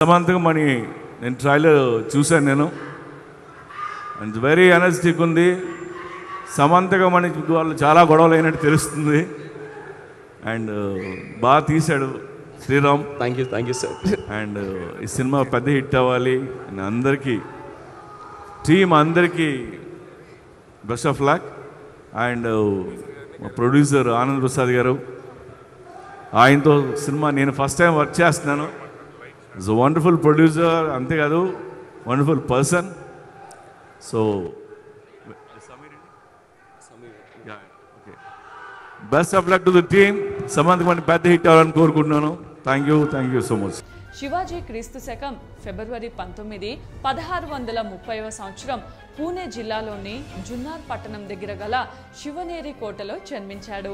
సమంతకమణి నేను ట్రైలర్ చూశాను నేను. అండ్ వెరీ ఎనర్జెటిక్ ఉంది. సమంతకమణి వాళ్ళు చాలా గొడవలు అయినట్టు తెలుస్తుంది. అండ్ బాగా తీశాడు Sriram. Thank you sir. And ఈ సినిమా పెద్ద హిట్ అవ్వాలి అండ్ అందరికీ టీమ్ అందరికీ బెస్ట్ ఆఫ్ లక్. అండ్ మా ప్రొడ్యూసర్ ఆనంద్ ప్రసాద్ గారు, ఆయనతో సినిమా నేను ఫస్ట్ టైం వర్క్ చేస్తున్నాను. ఈజ్ అ వండర్ఫుల్ ప్రొడ్యూసర్, అంతేకాదు wonderful person. So best of luck to the team. Samanthakamani పెద్ద హిట్ అవ్వాలని కోరుకుంటున్నాను. Thank you so much. Shivaji క్రీస్తు శకం ఫిబ్రవరి 19, 1630వ సంవత్సరం పూణే జిల్లాలోని జున్నార్ పట్టణం దగ్గర గల శివనేరి కోటలో జన్మించాడు.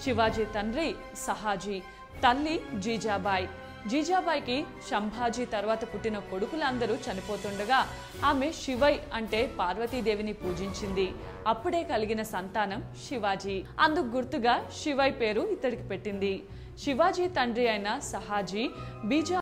శివాజీ తండ్రి సహాజీ, తల్లి జీజాబాయి. జీజాబాయికి సంభాజీ తర్వాత పుట్టిన కొడుకులందరూ చనిపోతుండగా ఆమె శివై అంటే పార్వతీదేవిని పూజించింది. అప్పుడే కలిగిన సంతానం శివాజీ. అందుకు గుర్తుగా శివై పేరు ఇతడికి పెట్టింది. శివాజీ తండ్రి అయిన సహాజీ బీజా